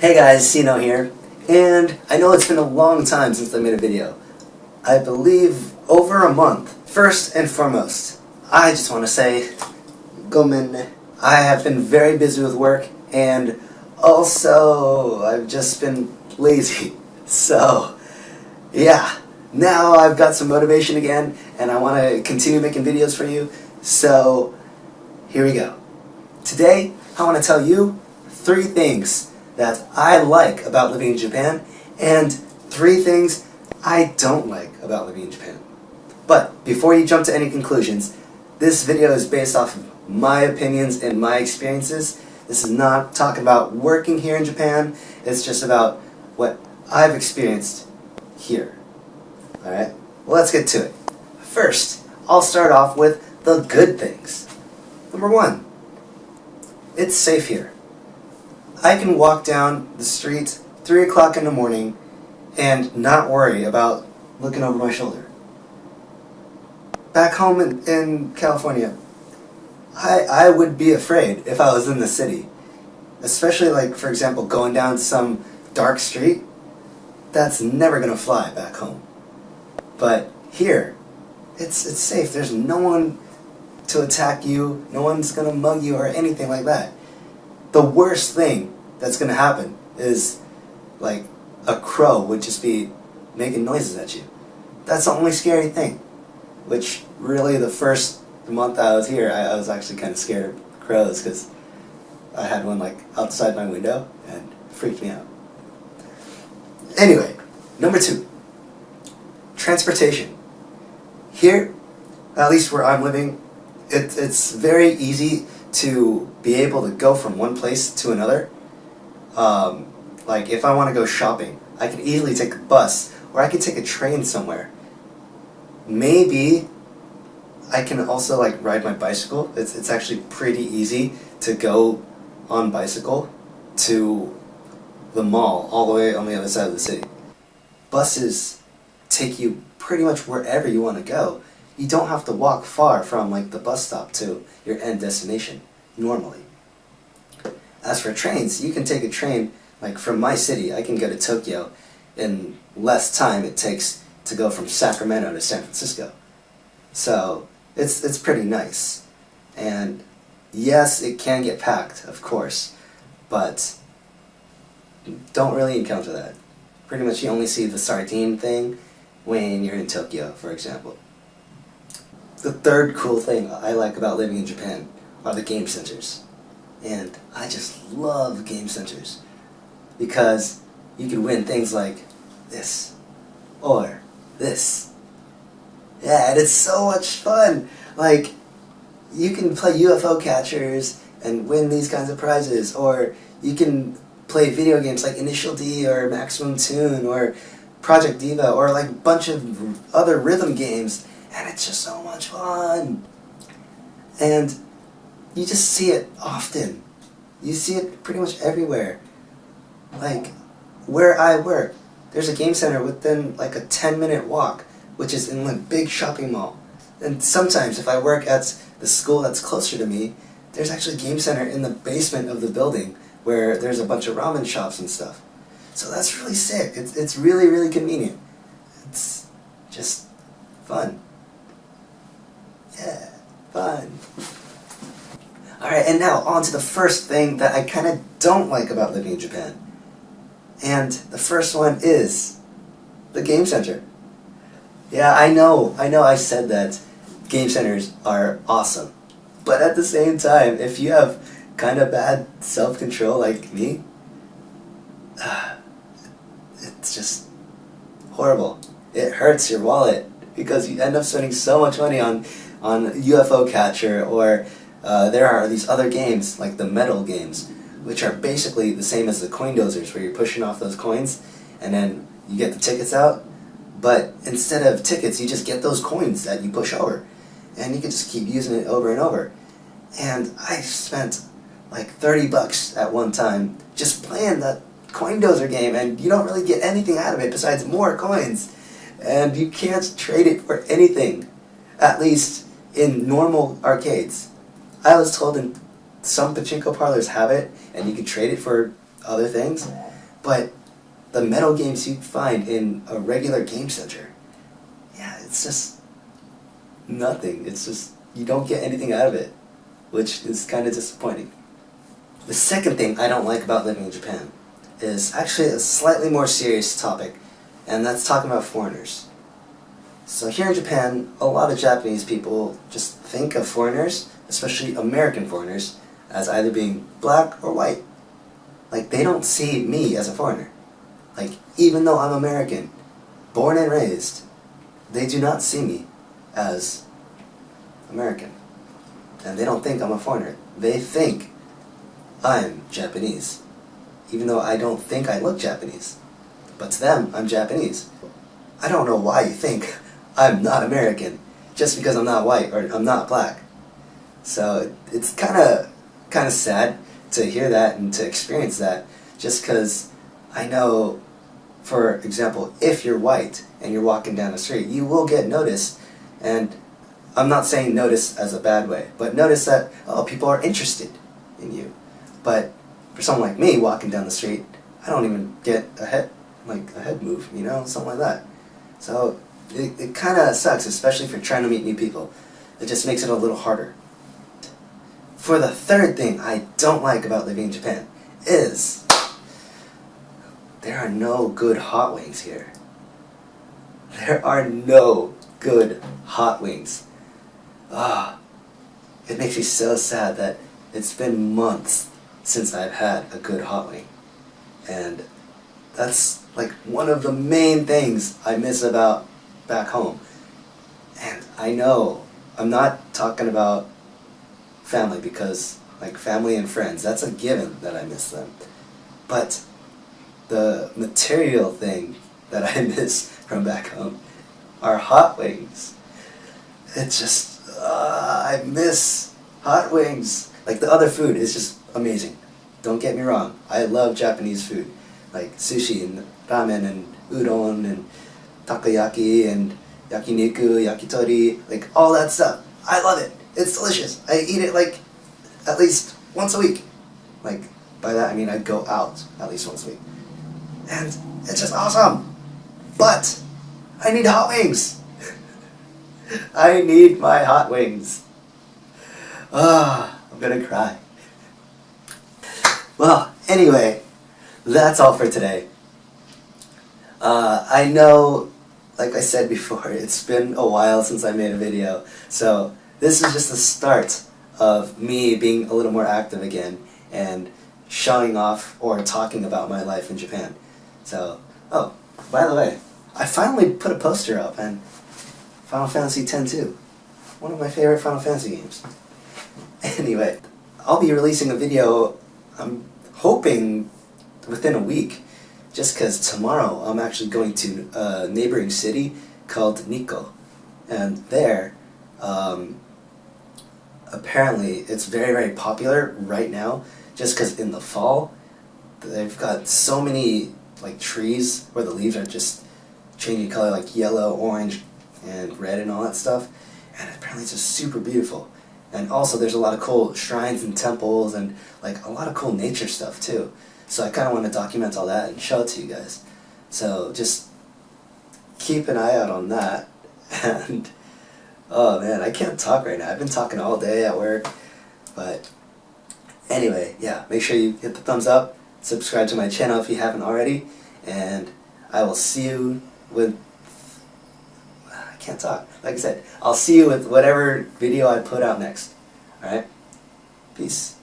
Hey guys, Seeno here, and I know it's been a long time since I made a video. I believe over a month. First and foremost, I just want to say, gomen. I have been very busy with work, and also I've just been lazy. So, yeah, now I've got some motivation again, and I want to continue making videos for you. So, here we go. Today, I want to tell you 3 things that I like about living in Japan, and 3 things I don't like about living in Japan. But before you jump to any conclusions, this video is based off of my opinions and my experiences. This is not talking about working here in Japan, it's just about what I've experienced here. Alright? Well, let's get to it. First, I'll start off with the good things. Number 1, it's safe here. I can walk down the street 3 o'clock in the morning and not worry about looking over my shoulder. Back home in California, I would be afraid if I was in the city. Especially, like, for example, going down some dark street. That's never going to fly back home. But here, it's safe. There's no one to attack you. No one's going to mug you or anything like that. The worst thing that's going to happen is, like, a crow would just be making noises at you. That's the only scary thing. Which, really, the first month I was here, I was actually kind of scared of crows because I had one, like, outside my window and it freaked me out. Anyway, number 2, transportation. Here, at least where I'm living, it's very easy to be able to go from one place to another. Like, if I want to go shopping, I can easily take a bus, or I can take a train somewhere. Maybe I can also, like, ride my bicycle. It's actually pretty easy to go on bicycle to the mall all the way on the other side of the city. Buses take you pretty much wherever you want to go. You don't have to walk far from, like, the bus stop to your end destination, normally. As for trains, you can take a train, like, from my city. I can go to Tokyo in less time it takes to go from Sacramento to San Francisco. So, it's pretty nice. And yes, it can get packed, of course, but don't really encounter that. Pretty much you only see the sardine thing when you're in Tokyo, for example. The third cool thing I like about living in Japan are the game centers. And I just love game centers because you can win things like this or this. Yeah, and it's so much fun. Like, you can play UFO catchers and win these kinds of prizes, or you can play video games like Initial D or Maximum Tune or Project Diva or, like, a bunch of other rhythm games. And it's just so much fun. And you just see it often. You see it pretty much everywhere. Like, where I work, there's a game center within, like, a 10-minute walk, which is in a big shopping mall. And sometimes, if I work at the school that's closer to me, there's actually a game center in the basement of the building where there's a bunch of ramen shops and stuff. So that's really sick. It's really, really convenient. It's just fun. Yeah, fun. Alright, and now on to the first thing that I kind of don't like about living in Japan. And the first one is the game center. Yeah, I know I said that game centers are awesome. But at the same time, if you have kind of bad self-control like me, it's just horrible. It hurts your wallet because you end up spending so much money on UFO catcher, or there are these other games like the metal games, which are basically the same as the coin dozers, where you're pushing off those coins and then you get the tickets out, but instead of tickets you just get those coins that you push over and you can just keep using it over and over. And I spent like $30 at one time just playing that coin dozer game, and you don't really get anything out of it besides more coins, and you can't trade it for anything, at least in normal arcades. I was told in some pachinko parlors have it, and you can trade it for other things, but the metal games you find in a regular game center, yeah, it's just nothing. It's just, you don't get anything out of it, which is kind of disappointing. The second thing I don't like about living in Japan is actually a slightly more serious topic, and that's talking about foreigners. So here in Japan, a lot of Japanese people just think of foreigners, especially American foreigners, as either being black or white. Like, they don't see me as a foreigner. Like, even though I'm American, born and raised, they do not see me as American. And they don't think I'm a foreigner. They think I'm Japanese, even though I don't think I look Japanese. But to them, I'm Japanese. I don't know why you think I'm not American, just because I'm not white or I'm not black. So it's kind of sad to hear that and to experience that, just because I know, for example, if you're white and you're walking down the street, you will get noticed. And I'm not saying notice as a bad way, but notice that, oh, people are interested in you. But for someone like me walking down the street, I don't even get a head move, you know, something like that. So it kind of sucks, especially if you're trying to meet new people. It just makes it a little harder. For the third thing I don't like about living in Japan is there are no good hot wings here. There are no good hot wings. It makes me so sad that it's been months since I've had a good hot wing. And that's like one of the main things I miss about back home. And I know I'm not talking about family, because like family and friends, that's a given that I miss them. But the material thing that I miss from back home are hot wings. It's just, I miss hot wings. Like, the other food is just amazing. Don't get me wrong, I love Japanese food, like sushi and ramen and udon and takoyaki and yakiniku, yakitori, like all that stuff. I love it. It's delicious. I eat it like at least once a week. Like, by that I mean I go out at least once a week. And it's just awesome. But I need hot wings. I need my hot wings. I'm gonna cry. Well, anyway, that's all for today. I know, like I said before, it's been a while since I made a video, so this is just the start of me being a little more active again and showing off or talking about my life in Japan. So, oh, by the way, I finally put a poster up on Final Fantasy X-2, one of my favorite Final Fantasy games. Anyway, I'll be releasing a video, I'm hoping within a week, just because tomorrow I'm actually going to a neighboring city called Nikko. And there, apparently it's very, very popular right now, just because in the fall, they've got so many like trees where the leaves are just changing color, like yellow, orange, and red and all that stuff. And apparently it's just super beautiful. And also there's a lot of cool shrines and temples and like a lot of cool nature stuff too. So I kind of want to document all that and show it to you guys. So just keep an eye out on that. And oh man, I can't talk right now. I've been talking all day at work. But anyway, yeah, make sure you hit the thumbs up, subscribe to my channel if you haven't already, and I will see you with, I can't talk. Like I said, I'll see you with whatever video I put out next. Alright? Peace.